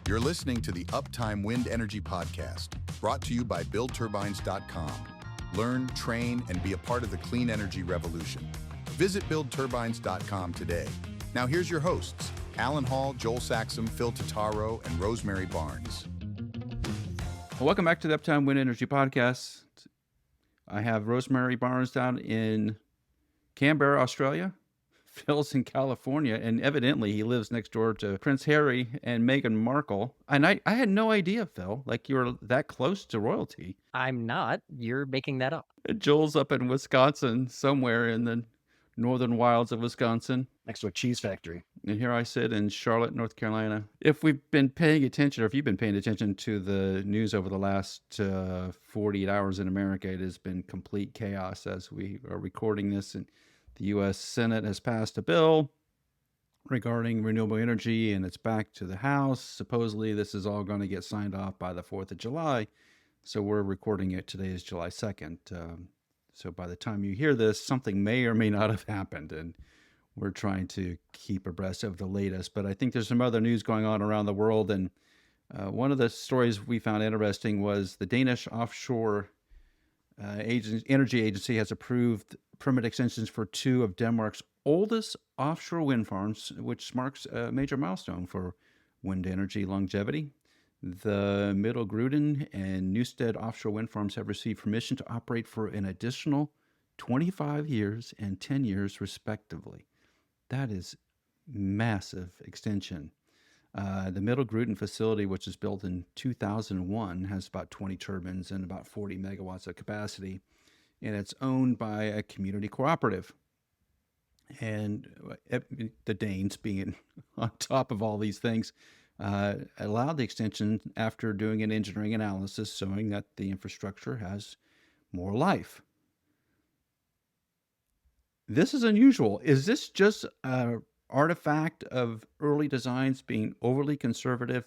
You're listening to the Uptime Wind Energy Podcast, brought to you by BuildTurbines.com. Learn, train, and be a part of the clean energy revolution. Visit BuildTurbines.com today. Now here's your hosts, Alan Hall, Joel Saxum, Phil Totaro, and Rosemary Barnes. Well, welcome back to the Uptime Wind Energy Podcast. I have Rosemary Barnes down in Canberra, Australia. Phil's in California, and evidently he lives next door to Prince Harry and Meghan Markle. And I had no idea, Phil, like you were that close to royalty. I'm not. You're making that up. Joel's up in Wisconsin, somewhere in the northern wilds of Wisconsin. Next to a cheese factory. And here I sit in Charlotte, North Carolina. If we've been paying attention, or if you've been paying attention to the news over the last 48 hours in America, it has been complete chaos as we are recording this. And the U.S. Senate has passed a bill regarding renewable energy, and it's back to the House. Supposedly, this is all going to get signed off by the 4th of July. So we're recording it. Today is July 2nd. So by the time you hear this, something may or may not have happened, and we're trying to keep abreast of the latest. But I think there's some other news going on around the world, and one of the stories we found interesting was the Danish Offshore Energy Agency has approved permit extensions for two of Denmark's oldest offshore wind farms, which marks a major milestone for wind energy longevity. The Middle Gruden and Newstead offshore wind farms have received permission to operate for an additional 25 years and 10 years, respectively. That is massive extension. The Middle Gruden facility, which was built in 2001, has about 20 turbines and about 40 megawatts of capacity, and it's owned by a community cooperative. And the Danes, being on top of all these things, allowed the extension after doing an engineering analysis showing that the infrastructure has more life. This is unusual. Is this just an artifact of early designs being overly conservative,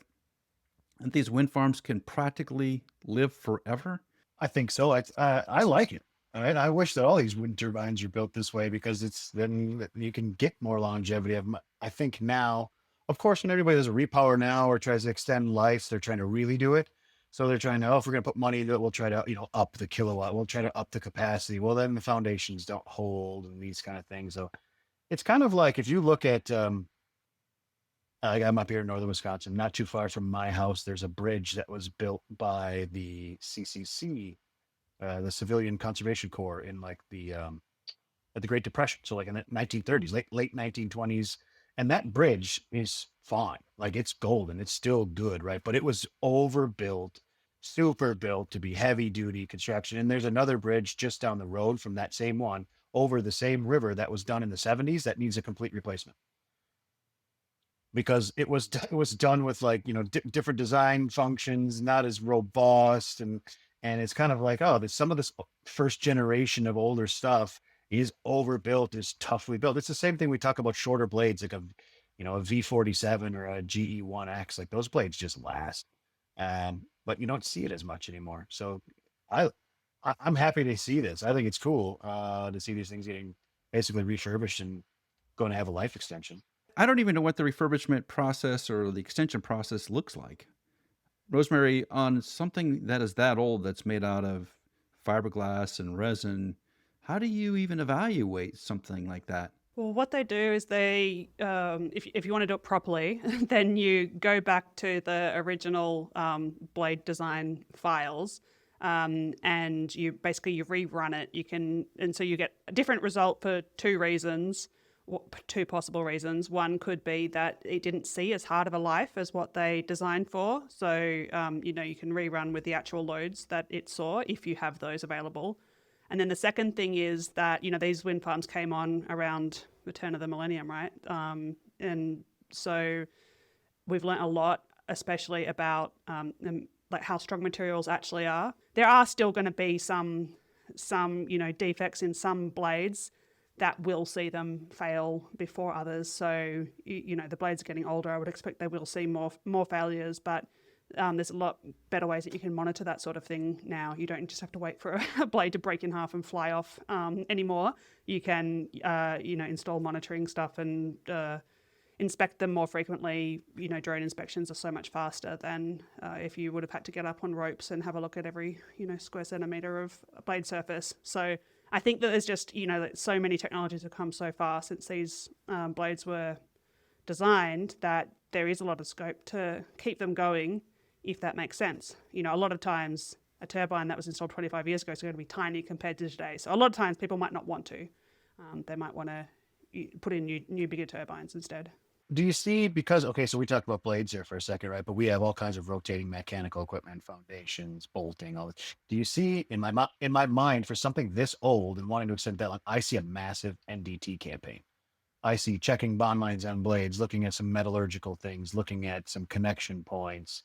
and these wind farms can practically live forever? I think so. I like it. All right. I wish that all these wind turbines are built this way because then you can get more longevity of them. I think now, of course, when everybody does a repower now or tries to extend life, they're trying to really do it. So they're trying to, if we're going to put money into it, we'll try to, up the kilowatt. We'll try to up the capacity. Well, then the foundations don't hold and these kind of things. So it's kind of like if you look at, I'm up here in northern Wisconsin, not too far from my house, there's a bridge that was built by the CCC, the Civilian Conservation Corps in like at the Great Depression. So like in the 1930s, late 1920s. And that bridge is fine. Like it's golden. It's still good, right? But it was overbuilt, super built to be heavy duty construction. And there's another bridge just down the road from that same one over the same river that was done in the 70s that needs a complete replacement. Because it was done with like, different design functions, not as robust. And it's kind of like, some of this first generation of older stuff is overbuilt, is toughly built. It's the same thing we talk about shorter blades, like a V47 or a GE1X. Like those blades just last, but you don't see it as much anymore. So I'm happy to see this. I think it's cool to see these things getting basically refurbished and going to have a life extension. I don't even know what the refurbishment process or the extension process looks like. Rosemary, on something that is that old, that's made out of fiberglass and resin, how do you even evaluate something like that? Well, what they do is if you want to do it properly, then you go back to the original blade design files, and you rerun it. And so you get a different result for two possible reasons. One could be that it didn't see as hard of a life as what they designed for. So you can rerun with the actual loads that it saw if you have those available. And then the second thing is that, these wind farms came on around the turn of the millennium, right? And so we've learnt a lot, especially about like how strong materials actually are. There are still going to be some defects in some blades that will see them fail before others. So, the blades are getting older. I would expect they will see more failures, but there's a lot better ways that you can monitor that sort of thing now. You don't just have to wait for a blade to break in half and fly off anymore. You can, install monitoring stuff and inspect them more frequently. Drone inspections are so much faster than if you would have had to get up on ropes and have a look at every, square centimeter of blade surface. So I think that there's just, so many technologies have come so far since these blades were designed that there is a lot of scope to keep them going, if that makes sense. A lot of times a turbine that was installed 25 years ago is going to be tiny compared to today. So a lot of times people might not want to. They might want to put in new bigger turbines instead. Do you see, because, okay, so we talked about blades there for a second, right? But we have all kinds of rotating mechanical equipment, foundations, bolting, all this. Do you see, in my mind, for something this old and wanting to extend that long, I see a massive NDT campaign. I see checking bond lines on blades, looking at some metallurgical things, looking at some connection points,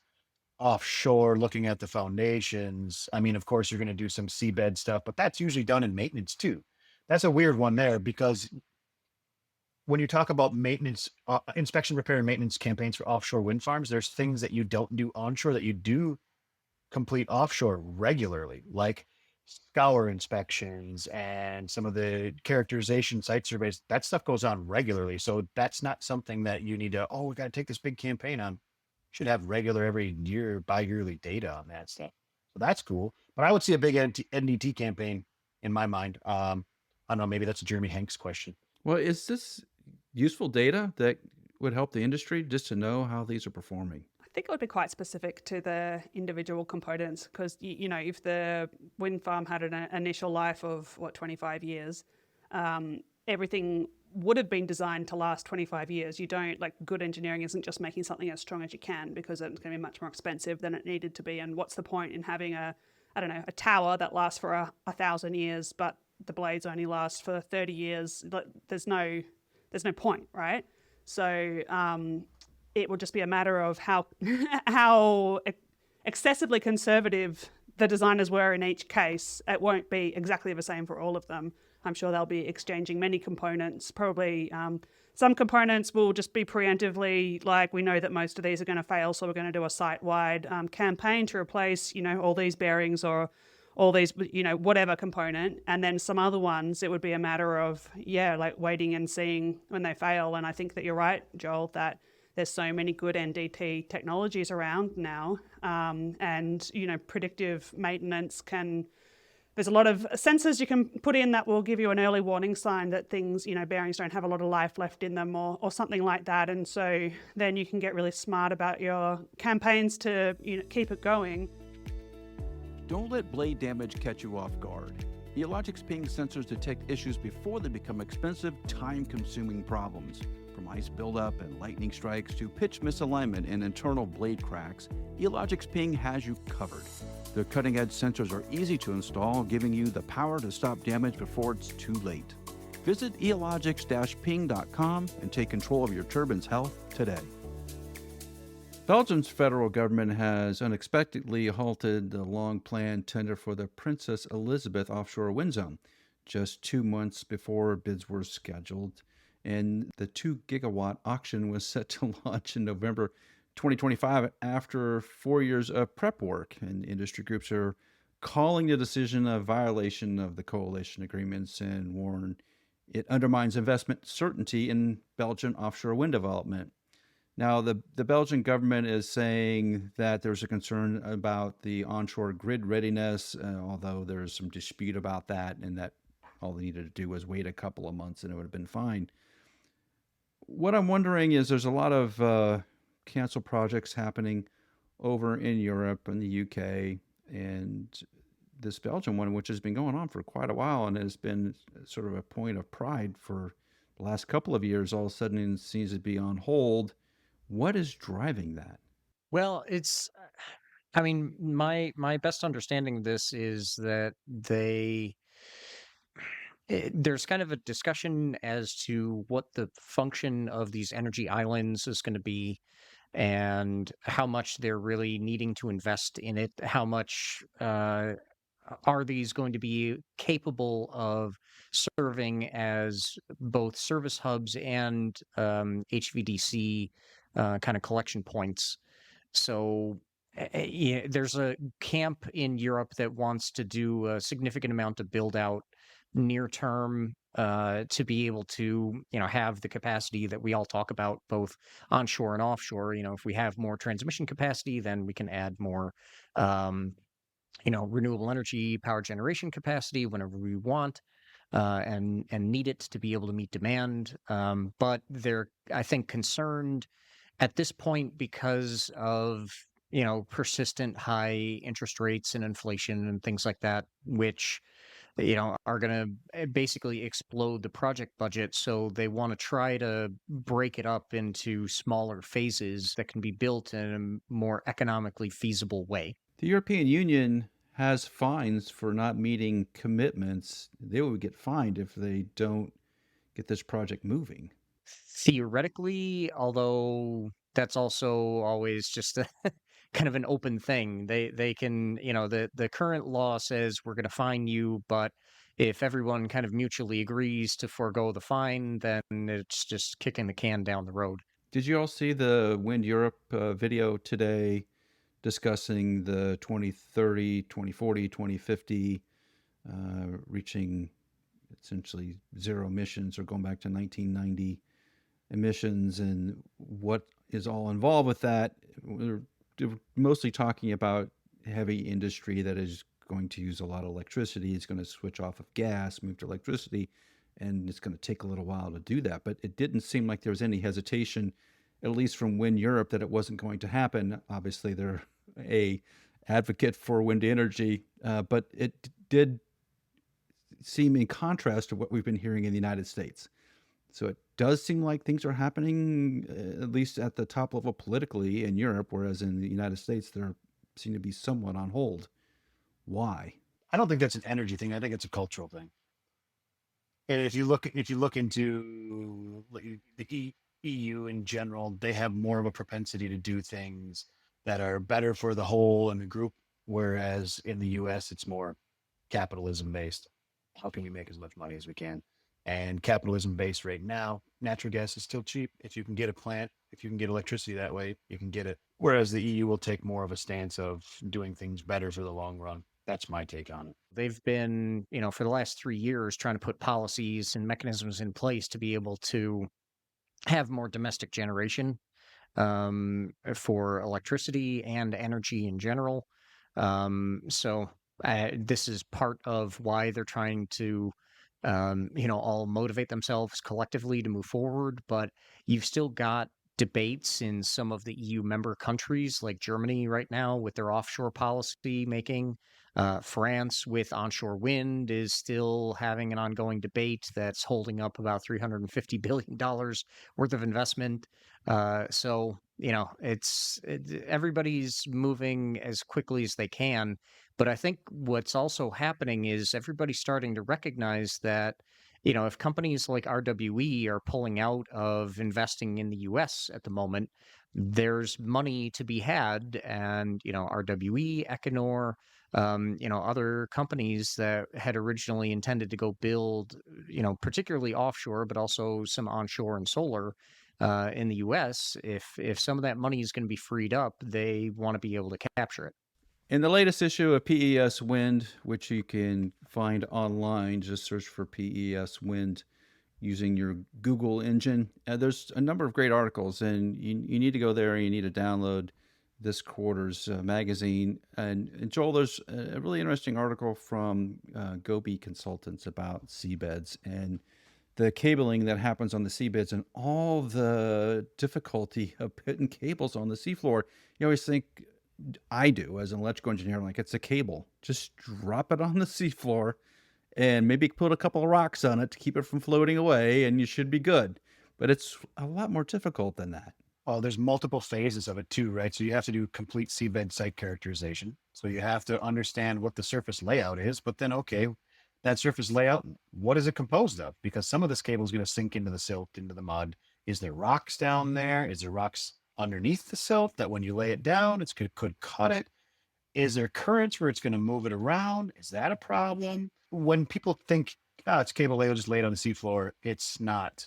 offshore, looking at the foundations. I mean, of course, you're going to do some seabed stuff, but that's usually done in maintenance too. That's a weird one there, because when you talk about maintenance, inspection, repair, and maintenance campaigns for offshore wind farms, there's things that you don't do onshore that you do complete offshore regularly, like scour inspections and some of the characterization site surveys. That stuff goes on regularly. So that's not something that you need to, we got to take this big campaign on. Should have regular every year, bi-yearly data on that stuff. So that's cool. But I would see a big NDT campaign in my mind. I don't know, maybe that's a Jeremy Hanks question. Well, is this useful data that would help the industry just to know how these are performing? I think it would be quite specific to the individual components, because, if the wind farm had an initial life of 25 years, everything would have been designed to last 25 years. You don't, good engineering isn't just making something as strong as you can, because it's going to be much more expensive than it needed to be. And what's the point in having a tower that lasts for 1,000 years, but the blades only last for 30 years? There's no point, right? So it will just be a matter of how excessively conservative the designers were in each case. It won't be exactly the same for all of them. I'm sure they'll be exchanging many components. Probably some components will just be preemptively, we know that most of these are going to fail, so we're going to do a site-wide campaign to replace, all these bearings or all these, whatever component. And then some other ones, it would be a matter of, waiting and seeing when they fail. And I think that you're right, Joel, that there's so many good NDT technologies around now. And, predictive maintenance there's a lot of sensors you can put in that will give you an early warning sign that things, bearings don't have a lot of life left in them or something like that. And so then you can get really smart about your campaigns to, keep it going. Don't let blade damage catch you off guard. Eologix ping sensors detect issues before they become expensive, time-consuming problems. From ice buildup and lightning strikes to pitch misalignment and internal blade cracks, Eologix ping has you covered. Their cutting-edge sensors are easy to install, giving you the power to stop damage before it's too late. Visit eologix-ping.com and take control of your turbine's health today. Belgium's federal government has unexpectedly halted the long-planned tender for the Princess Elizabeth offshore wind zone, just 2 months before bids were scheduled. And the 2-gigawatt auction was set to launch in November 2025 after 4 years of prep work. And industry groups are calling the decision a violation of the coalition agreements and warn it undermines investment certainty in Belgian offshore wind development. Now, the Belgian government is saying that there's a concern about the onshore grid readiness, although there's some dispute about that, and that all they needed to do was wait a couple of months and it would have been fine. What I'm wondering is there's a lot of cancel projects happening over in Europe and the UK, and this Belgian one, which has been going on for quite a while and has been sort of a point of pride for the last couple of years, all of a sudden it seems to be on hold. What is driving that? Well, my best understanding of this is that there's kind of a discussion as to what the function of these energy islands is going to be and how much they're really needing to invest in it. How much are these going to be capable of serving as both service hubs and HVDC kind of collection points? So there's a camp in Europe that wants to do a significant amount of build out near term to be able to, have the capacity that we all talk about, both onshore and offshore. If we have more transmission capacity, then we can add more, um, renewable energy power generation capacity whenever we want, and need it to be able to meet demand. But they're, I think, concerned at this point because of persistent high interest rates and inflation and things like that, which are going to basically explode the project budget. So they want to try to break it up into smaller phases that can be built in a more economically feasible way. The European Union has fines for not meeting commitments. They would get fined if they don't get this project moving. Theoretically, although that's also always just a kind of an open thing. They can, the current law says we're going to fine you, but if everyone kind of mutually agrees to forego the fine, then it's just kicking the can down the road. Did you all see the Wind Europe video today discussing the 2030, 2040, 2050 reaching essentially zero emissions, or going back to 1990 emissions, and what is all involved with that? We're mostly talking about heavy industry that is going to use a lot of electricity. It's going to switch off of gas, move to electricity, and it's going to take a little while to do that. But it didn't seem like there was any hesitation, at least from Wind Europe, that it wasn't going to happen. Obviously, they're a advocate for wind energy, but it did seem in contrast to what we've been hearing in the United States. So it does seem like things are happening, at least at the top level politically in Europe, whereas in the United States, they seem to be somewhat on hold. Why? I don't think that's an energy thing. I think it's a cultural thing. And if you look into the EU in general, they have more of a propensity to do things that are better for the whole and the group, whereas in the US, it's more capitalism based. How can we make as much money as we can? And capitalism based right now, natural gas is still cheap. If you can get a plant, if you can get electricity that way, you can get it. Whereas the EU will take more of a stance of doing things better for the long run. That's my take on it. They've been, for the last 3 years trying to put policies and mechanisms in place to be able to have more domestic generation, for electricity and energy in general. So this is part of why they're trying to, all motivate themselves collectively to move forward. But you've still got debates in some of the EU member countries, like Germany right now with their offshore policy making. France with onshore wind is still having an ongoing debate that's holding up about $350 billion worth of investment. So, everybody's moving as quickly as they can. But I think what's also happening is everybody's starting to recognize that, if companies like RWE are pulling out of investing in the US at the moment, there's money to be had. And, RWE, Equinor, other companies that had originally intended to go build, particularly offshore, but also some onshore and solar in the US, if some of that money is going to be freed up, they want to be able to capture it. In the latest issue of PES Wind, which you can find online, just search for PES Wind using your Google engine. There's a number of great articles, and you need to go there and you need to download this quarter's magazine. And Joel, there's a really interesting article from Gobi Consultants about seabeds and the cabling that happens on the seabeds and all the difficulty of putting cables on the seafloor. You always think, I do as an electrical engineer, like, it's a cable. Just drop it on the seafloor and maybe put a couple of rocks on it to keep it from floating away, and you should be good. But it's a lot more difficult than that. Well, there's multiple phases of it too, right? So you have to do complete seabed site characterization. So you have to understand what the surface layout is, but then, okay, that surface layout, what is it composed of? Because some of this cable is going to sink into the silt, into the mud. Is there rocks down there? Is there rocks underneath the silt that when you lay it down, it could cut it? Is there currents where it's going to move it around? Is that a problem? When people think, oh, it's cable layout, just lay it on the seafloor, it's not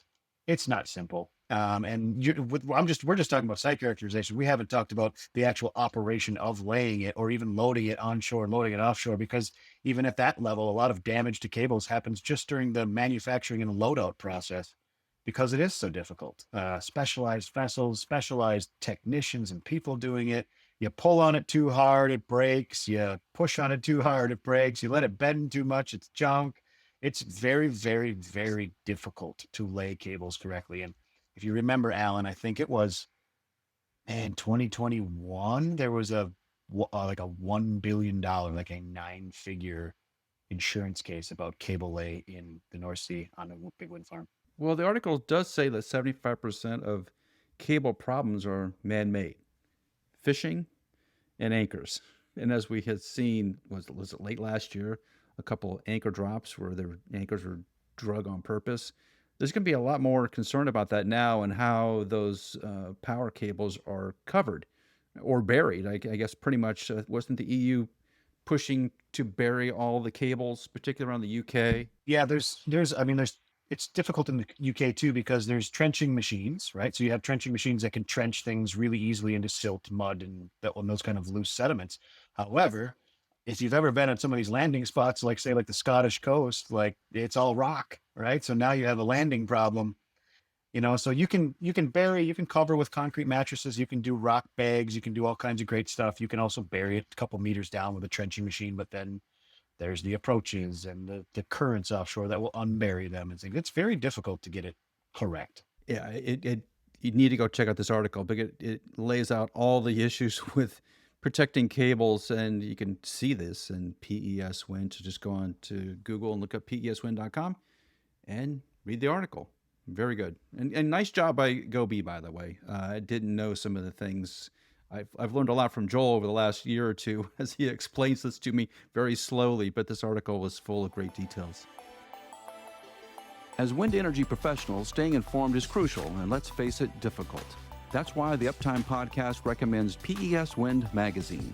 It's not simple. We're just talking about site characterization. We haven't talked about the actual operation of laying it or even loading it onshore and loading it offshore, because even at that level, a lot of damage to cables happens just during the manufacturing and loadout process because it is so difficult. Specialized vessels, specialized technicians and people doing it. You pull on it too hard, it breaks. You push on it too hard, it breaks. You let it bend too much, it's junk. It's very, very, very difficult to lay cables correctly. And if you remember, Alan, I think it was in 2021, there was like a $1 billion, like a 9-figure insurance case about cable lay in the North Sea on a big wind farm. Well, the article does say that 75% of cable problems are man-made, fishing and anchors. And as we had seen, was it late last year, a couple of anchor drops where their anchors were drug on purpose. There's going to be a lot more concern about that now and how those power cables are covered or buried. I guess pretty much wasn't the EU pushing to bury all the cables, particularly around the UK? Yeah, it's difficult in the UK too, because there's trenching machines, right? So you have trenching machines that can trench things really easily into silt, mud, and those kind of loose sediments. However, if you've ever been at some of these landing spots, like say like the Scottish coast, like it's all rock, right? So now you have a landing problem. So you can bury, you can cover with concrete mattresses, you can do rock bags, you can do all kinds of great stuff. You can also bury it a couple meters down with a trenching machine, but then there's the approaches and the currents offshore that will unbury them and things. It's very difficult to get it correct. Yeah, you need to go check out this article because it lays out all the issues with protecting cables, and you can see this in PES Wind. So just go on to Google and look up peswind.com and read the article. Very good. And nice job by GoBee, by the way. I didn't know some of the things. I've learned a lot from Joel over the last year or two as he explains this to me very slowly, but this article was full of great details. As wind energy professionals, staying informed is crucial and, let's face it, difficult. That's why the Uptime Podcast recommends PES Wind magazine.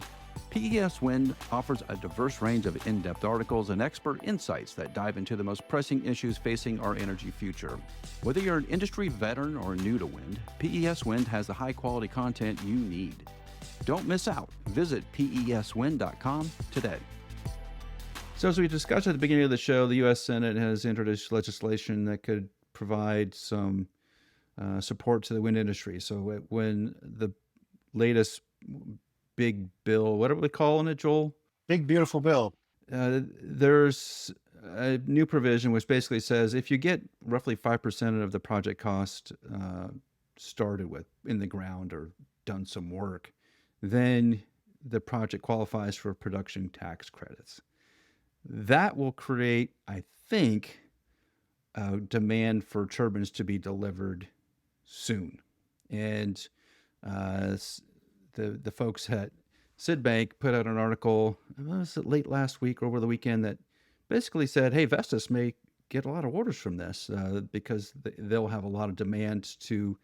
PES Wind offers a diverse range of in-depth articles and expert insights that dive into the most pressing issues facing our energy future. Whether you're an industry veteran or new to wind, PES Wind has the high-quality content you need. Don't miss out. Visit peswind.com today. So as we discussed at the beginning of the show, the U.S. Senate has introduced legislation that could provide some support to the wind industry. So when the latest big bill, what are we calling it, Joel? Big, beautiful bill. There's a new provision which basically says if you get roughly 5% of the project cost started with in the ground or done some work, then the project qualifies for production tax credits. That will create, I think, a demand for turbines to be delivered soon. And the folks at Sidbank put out an article, was it late last week or over the weekend, that basically said, hey, Vestas may get a lot of orders from this because they'll have a lot of demand to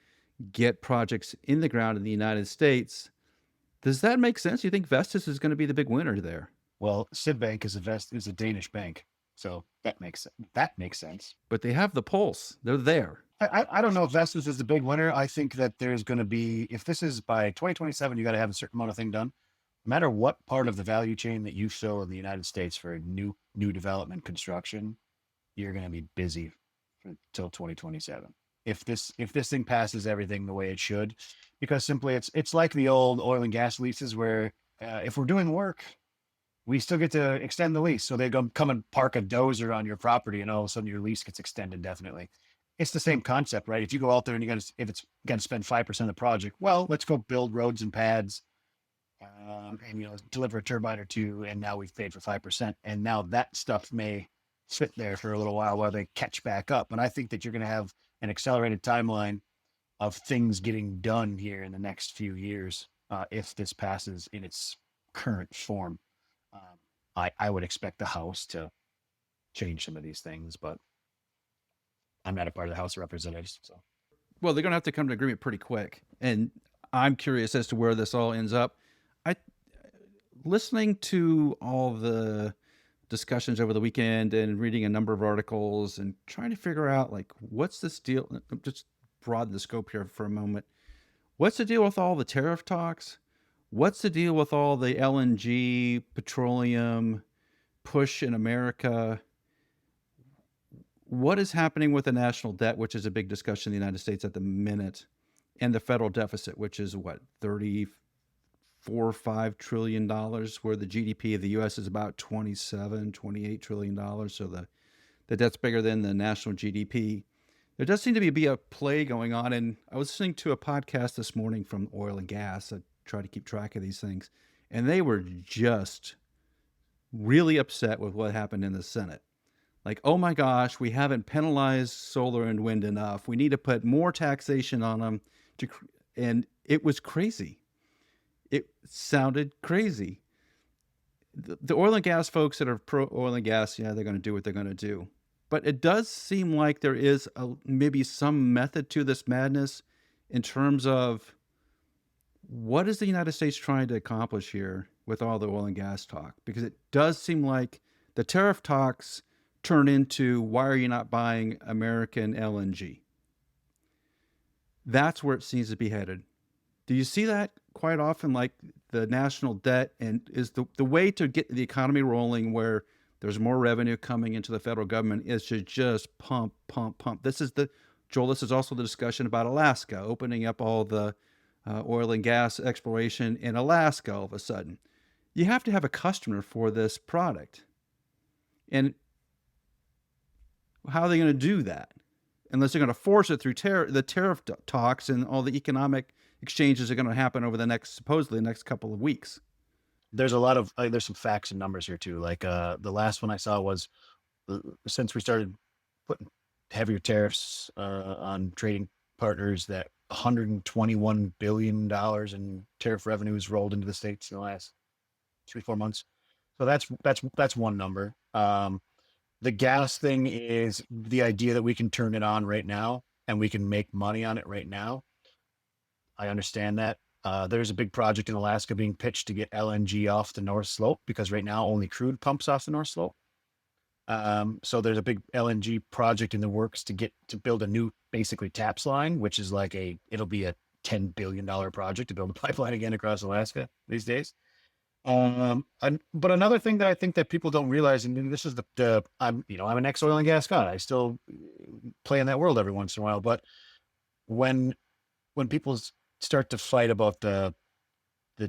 get projects in the ground in the United States. Does that make sense? You think Vestas is going to be the big winner there? Well, Sidbank is a Danish bank, so that makes sense. But they have the pulse. They're there. I don't know if Vestas is the big winner. I think that there's going to be, if this is by 2027, you got to have a certain amount of thing done. No matter what part of the value chain that you fill in the United States for new development construction, you're going to be busy until 2027. If this thing passes everything the way it should, because simply it's like the old oil and gas leases where if we're doing work, we still get to extend the lease. So they come and park a dozer on your property, and all of a sudden your lease gets extended indefinitely. It's the same concept, right? If you go out there and if it's got to spend 5% of the project, well, let's go build roads and pads, and deliver a turbine or two, and now we've paid for 5%, and now that stuff may sit there for a little while they catch back up. And I think that you're going to have an accelerated timeline of things getting done here in the next few years if this passes in its current form. I would expect the House to change some of these things, but I'm not a part of the House of Representatives. So, well, they're going to have to come to agreement pretty quick. And I'm curious as to where this all ends up. Listening to all the discussions over the weekend and reading a number of articles and trying to figure out, like, what's this deal? Just broaden the scope here for a moment. What's the deal with all the tariff talks? What's the deal with all the LNG, petroleum push in America? What is happening with the national debt, which is a big discussion in the United States at the minute, and the federal deficit, which is what, 34 or $5 trillion, where the GDP of the U.S. is about 28 trillion dollars. So the debt's bigger than the national GDP. There does seem to be a play going on. And I was listening to a podcast this morning from oil and gas. I try to keep track of these things. And they were just really upset with what happened in the Senate. Like, oh my gosh, we haven't penalized solar and wind enough. We need to put more taxation on them. And it was crazy. It sounded crazy. The oil and gas folks that are pro oil and gas, yeah, they're going to do what they're going to do. But it does seem like there is maybe some method to this madness in terms of what is the United States trying to accomplish here with all the oil and gas talk? Because it does seem like the tariff talks turn into, why are you not buying American LNG? That's where it seems to be headed. Do you see that quite often, like the national debt, and is the way to get the economy rolling where there's more revenue coming into the federal government is to just pump. Joel, this is also the discussion about Alaska, opening up all the oil and gas exploration in Alaska all of a sudden. You have to have a customer for this product. And how are they going to do that? Unless they're going to force it through the tariff talks and all the economic exchanges are going to happen over supposedly the next couple of weeks. There's a lot of there's some facts and numbers here too. Like the last one I saw was since we started putting heavier tariffs on trading partners, that $121 billion in tariff revenues rolled into the states in the last 3-4 months. So that's one number. The gas thing is the idea that we can turn it on right now and we can make money on it right now. I understand that. There's a big project in Alaska being pitched to get LNG off the North Slope, because right now only crude pumps off the North Slope. So there's a big LNG project in the works to build a new, basically, TAPS line, which is like it'll be a $10 billion project to build a pipeline again across Alaska these days. But another thing that I think that people don't realize, and this is I'm an ex oil and gas guy. I still play in that world every once in a while. But when people start to fight about the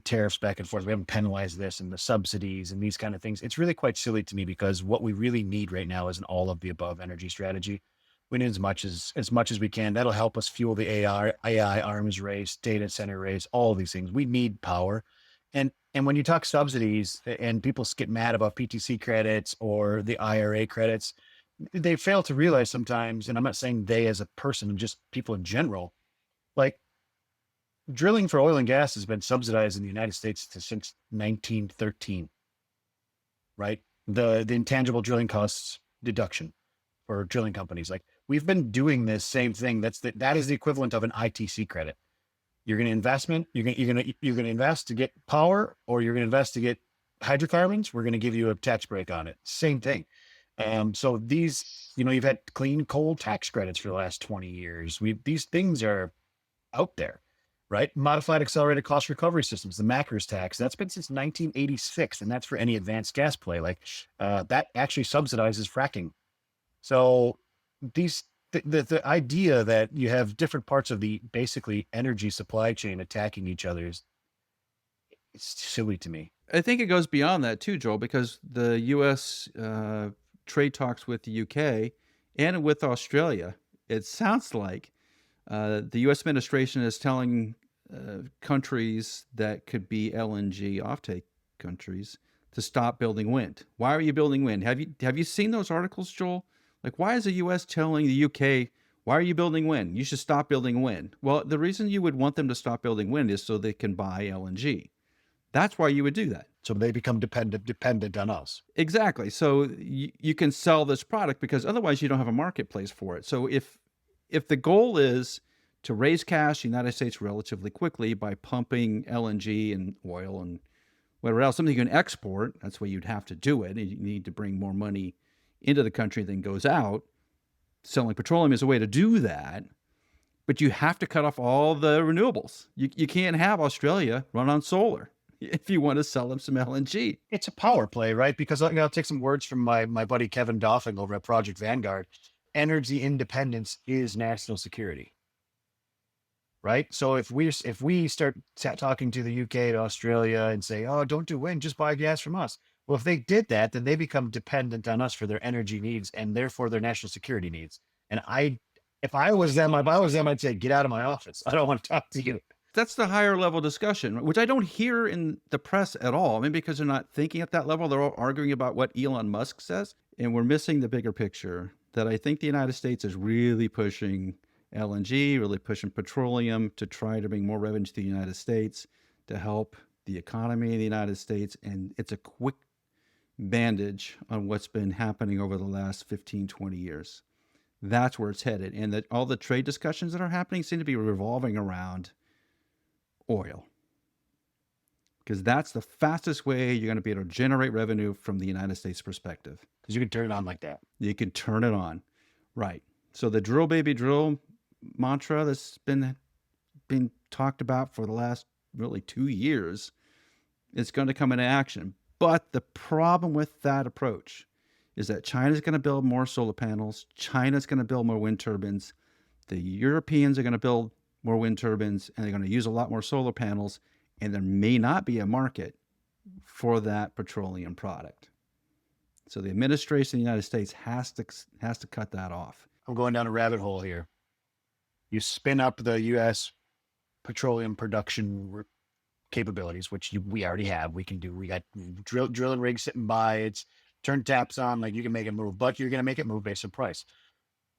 tariffs back and forth, we haven't penalized this and the subsidies and these kind of things, it's really quite silly to me, because what we really need right now is an all of the above energy strategy. We need as much as we can. That'll help us fuel the AI arms race, data center race, all of these things. We need power. And when you talk subsidies and people get mad about PTC credits or the IRA credits, they fail to realize sometimes, and I'm not saying they as a person, just people in general, like drilling for oil and gas has been subsidized in the United States since 1913, right? The intangible drilling costs deduction for drilling companies. Like, we've been doing this same thing. That is the equivalent of an ITC credit. You're going to invest to get power, or you're going to invest to get hydrocarbons. We're going to give you a tax break on it. Same thing. So these, you've had clean coal tax credits for the last 20 years. These things are out there, right? Modified accelerated cost recovery systems, the MACRS tax, that's been since 1986. And that's for any advanced gas play. Like that actually subsidizes fracking. So the idea that you have different parts of the basically energy supply chain attacking each other it's silly to me. I think it goes beyond that too, Joel, because the U.S. Trade talks with the U.K. and with Australia, it sounds like the U.S. administration is telling countries that could be LNG offtake countries to stop building wind. Why are you building wind? Have you seen those articles, Joel? Like, why is the U.S. telling the U.K., why are you building wind? You should stop building wind. Well, the reason you would want them to stop building wind is so they can buy LNG. That's why you would do that. So they become dependent on us. Exactly. So you can sell this product, because otherwise you don't have a marketplace for it. So if the goal is to raise cash in the United States relatively quickly by pumping LNG and oil and whatever else, something you can export. That's why you'd have to do it. You need to bring more money into the country than goes out. Selling petroleum is a way to do that. But you have to cut off all the renewables. You can't have Australia run on solar if you want to sell them some LNG. It's a power play, right? Because I'll take some words from my buddy Kevin Doffing over at Project Vanguard. Energy independence is national security, right? So if we start talking to the UK, to Australia, and say, oh, don't do wind, just buy gas from us. Well, if they did that, then they become dependent on us for their energy needs and therefore their national security needs. And if I was them, I'd say, get out of my office. I don't want to talk to you. That's the higher level discussion, which I don't hear in the press at all. Maybe because they're not thinking at that level. They're all arguing about what Elon Musk says. And we're missing the bigger picture that I think the United States is really pushing LNG, really pushing petroleum to try to bring more revenue to the United States, to help the economy of the United States. And it's a quick bandage on what's been happening over the last 15, 20 years. That's where it's headed. And that all the trade discussions that are happening seem to be revolving around oil. Because that's the fastest way you're going to be able to generate revenue from the United States perspective. Because you can turn it on like that. You can turn it on. Right. So the drill, baby, drill mantra that's been talked about for the last really 2 years is going to come into action. But the problem with that approach is that China's going to build more solar panels. China's going to build more wind turbines. The Europeans are going to build more wind turbines, and they're going to use a lot more solar panels. And there may not be a market for that petroleum product. So the administration of the United States has to cut that off. I'm going down a rabbit hole here. You spin up the U.S. petroleum production capabilities, which we already have. We can do. We got drilling rigs sitting by. It's turn taps on, like you can make it move, but you're going to make it move based on price.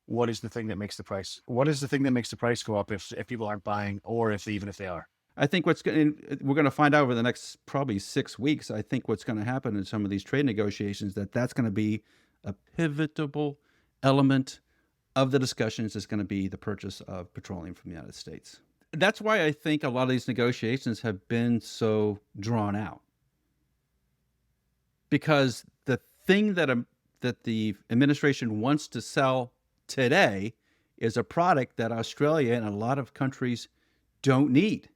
What is the thing that makes the price? What is the thing that makes the price go up if people aren't buying, or even if they are? I think we're going to find out over the next probably 6 weeks. I think what's going to happen in some of these trade negotiations, that's going to be a pivotal element of the discussions is going to be the purchase of petroleum from the United States. That's why I think a lot of these negotiations have been so drawn out. Because the thing that the administration wants to sell today is a product that Australia and a lot of countries don't need.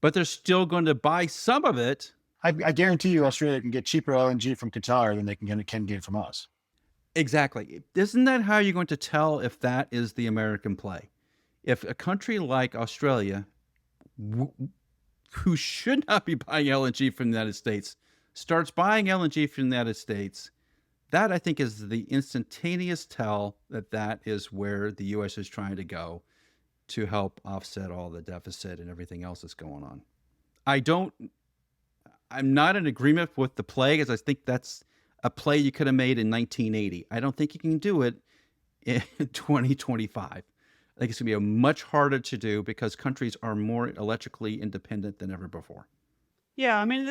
But they're still going to buy some of it. I guarantee you Australia can get cheaper LNG from Qatar than they can get from us. Exactly. Isn't that how you're going to tell if that is the American play? If a country like Australia, who should not be buying LNG from the United States, starts buying LNG from the United States, that I think is the instantaneous tell that is where the U.S. is trying to go to help offset all the deficit and everything else that's going on. I'm not in agreement with the play, because I think that's a play you could have made in 1980. I don't think you can do it in 2025. I think it's going to be much harder to do because countries are more electrically independent than ever before. Yeah, I mean,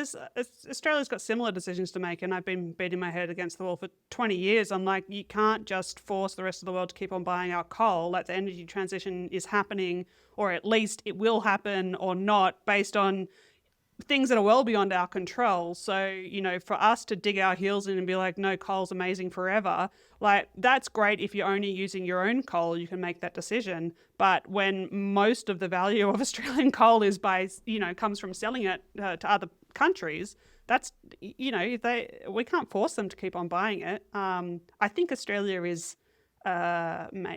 Australia's got similar decisions to make, and I've been beating my head against the wall for 20 years. I'm like, you can't just force the rest of the world to keep on buying our coal. That the energy transition is happening, or at least it will happen or not, based on things that are well beyond our control. So, for us to dig our heels in and be like, no, coal's amazing forever, like, that's great if you're only using your own coal, you can make that decision. But when most of the value of Australian coal is comes from selling it to other countries, that's, we can't force them to keep on buying it. I think Australia is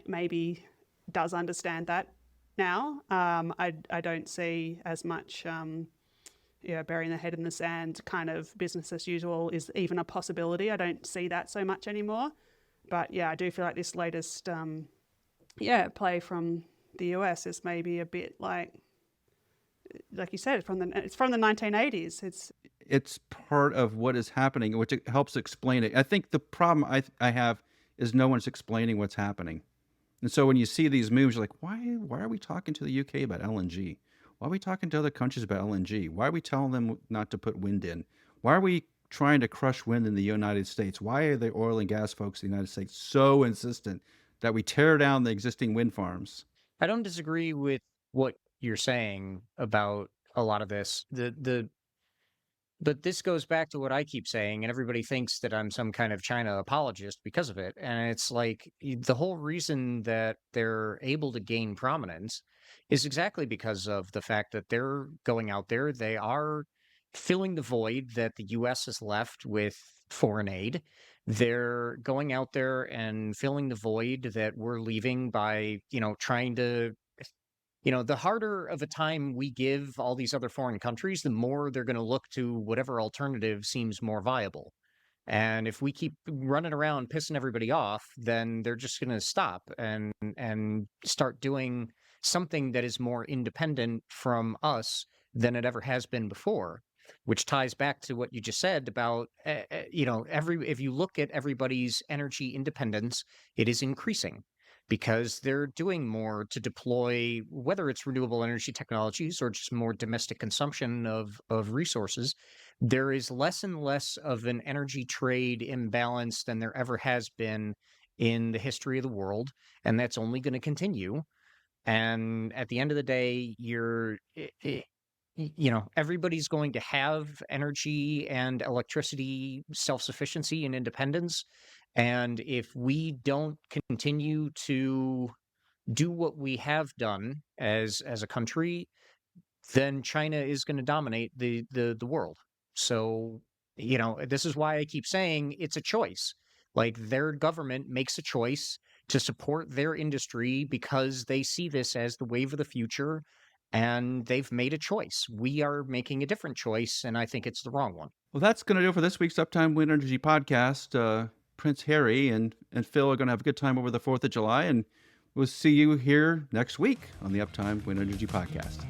maybe does understand that now. I don't see as much burying their head in the sand kind of business as usual is even a possibility. I don't see that so much anymore. But yeah, I do feel like this latest play from the US is maybe a bit like you said, it's from the 1980s. It's part of what is happening, which helps explain it. I think the problem I have is no one's explaining what's happening. And so when you see these moves, you're like, why are we talking to the UK about LNG? Why are we talking to other countries about LNG? Why are we telling them not to put wind in? Why are we trying to crush wind in the United States? Why are the oil and gas folks in the United States so insistent that we tear down the existing wind farms? I don't disagree with what you're saying about a lot of this. The But this goes back to what I keep saying, and everybody thinks that I'm some kind of China apologist because of it. And it's like the whole reason that they're able to gain prominence is exactly because of the fact that they're going out there. They are filling the void that the US has left with foreign aid. They're going out there and filling the void that we're leaving by, trying to the harder of a time we give all these other foreign countries, the more they're going to look to whatever alternative seems more viable. And if we keep running around pissing everybody off, then they're just going to stop and start doing something that is more independent from us than it ever has been before. Which ties back to what you just said about, if you look at everybody's energy independence, it is increasing because they're doing more to deploy, whether it's renewable energy technologies or just more domestic consumption of resources. There is less and less of an energy trade imbalance than there ever has been in the history of the world, and that's only going to continue. And at the end of the day, everybody's going to have energy and electricity self-sufficiency and independence. And if we don't continue to do what we have done as a country, then China is going to dominate the world. So, this is why I keep saying it's a choice. Like their government makes a choice to support their industry because they see this as the wave of the future, and they've made a choice. We are making a different choice, and I think it's the wrong one. Well, that's going to do it for this week's Uptime Wind Energy podcast. Prince Harry and Phil are going to have a good time over the 4th of July, and we'll see you here next week on the Uptime Wind Energy podcast.